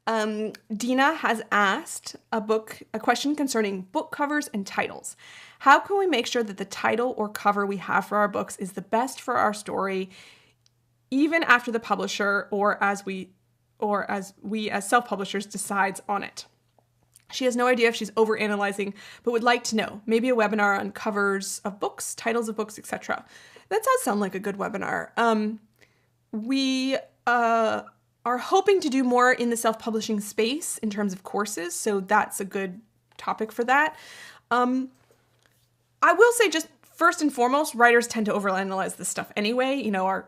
Dina has asked a question concerning book covers and titles. How can we make sure that the title or cover we have for our books is the best for our story, even after the publisher or as we as self-publishers decides on it? She has no idea if she's overanalyzing, but would like to know. Maybe a webinar on covers of books, titles of books, etc. That does sound like a good webinar. We are hoping to do more in the self-publishing space in terms of courses, so that's a good topic for that. I will say, just first and foremost, writers tend to overanalyze this stuff anyway. You know,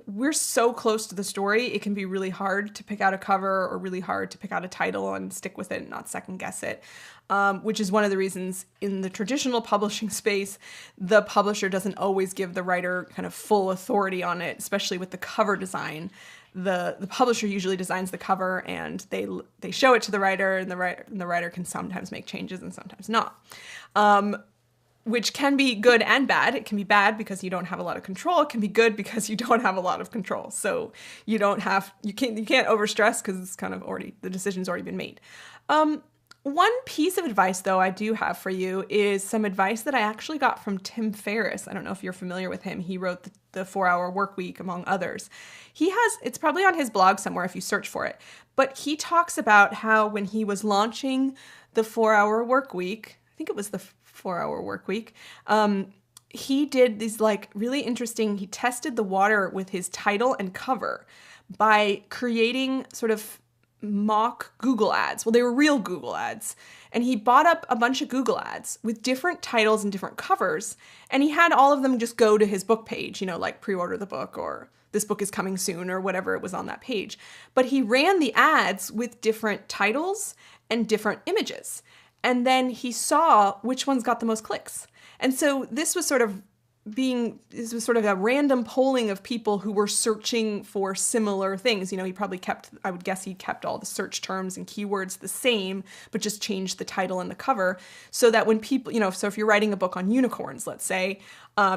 we're so close to the story, it can be really hard to pick out a cover or really hard to pick out a title and stick with it and not second guess it, which is one of the reasons in the traditional publishing space, the publisher doesn't always give the writer kind of full authority on it, especially with the cover design. The publisher usually designs the cover and they show it to the writer, and the writer can sometimes make changes and sometimes not. Which can be good and bad. It can be bad because you don't have a lot of control. It can be good because you don't have a lot of control. So you can't overstress because it's kind of the decision's already been made. One piece of advice, though, I do have for you is some advice that I actually got from Tim Ferriss. I don't know if you're familiar with him. He wrote the 4-Hour Workweek, among others. It's probably on his blog somewhere if you search for it. But he talks about how when he was launching the 4-Hour Workweek, I think it was the 4-Hour Workweek, he did these really interesting, he tested the water with his title and cover by creating sort of mock Google ads. Well, they were real Google ads. And he bought up a bunch of Google ads with different titles and different covers. And he had all of them just go to his book page, like pre-order the book or this book is coming soon or whatever it was on that page. But he ran the ads with different titles and different images. And then he saw which ones got the most clicks. And so this was sort of a random polling of people who were searching for similar things. He probably I would guess he kept all the search terms and keywords the same, but just changed the title and the cover so that when people, so if you're writing a book on unicorns, let's say,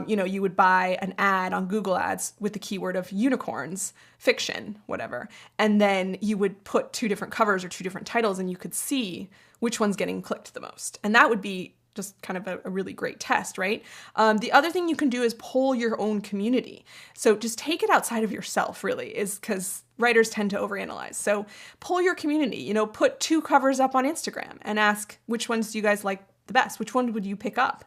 you would buy an ad on Google Ads with the keyword of unicorns, fiction, whatever. And then you would put 2 different covers or 2 different titles and you could see which one's getting clicked the most. And that would be just kind of a really great test, right? The other thing you can do is poll your own community. So just take it outside of yourself, really, is because writers tend to overanalyze. So poll your community, put 2 covers up on Instagram and ask which ones do you guys like the best? Which one would you pick up?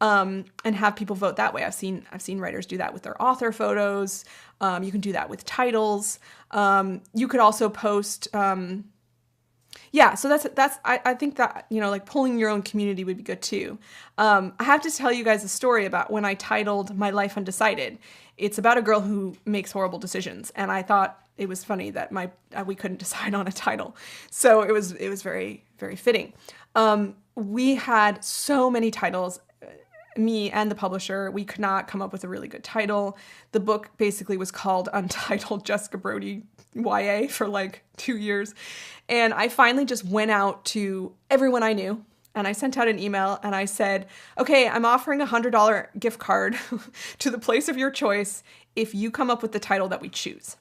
And have people vote that way. I've seen writers do that with their author photos. You can do that with titles. You could also post, so that's I think that, polling your own community would be good too. I have to tell you guys a story about when I titled My Life Undecided. It's about a girl who makes horrible decisions, and I thought it was funny that we couldn't decide on a title. So it was very, very fitting. We had so many titles. Me and the publisher, we could not come up with a really good title. The book basically was called Untitled Jessica Brody YA for 2 years. And I finally just went out to everyone I knew and I sent out an email and I said, okay, I'm offering a $100 gift card to the place of your choice if you come up with the title that we choose.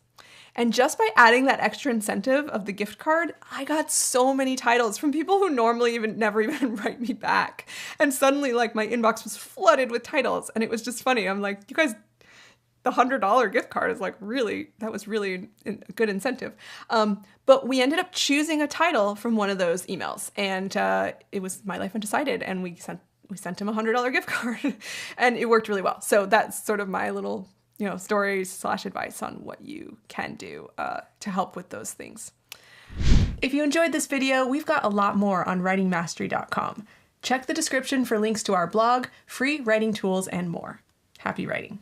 And just by adding that extra incentive of the gift card, I got so many titles from people who normally never even write me back. And suddenly, my inbox was flooded with titles. And it was just funny. I'm like, you guys, the $100 gift card is that was really a good incentive. But we ended up choosing a title from one of those emails. And it was My Life Undecided. And we sent him a $100 gift card. And it worked really well. So that's sort of my little stories/advice on what you can do to help with those things. If you enjoyed this video, we've got a lot more on writingmastery.com. Check the description for links to our blog, free writing tools, and more. Happy writing.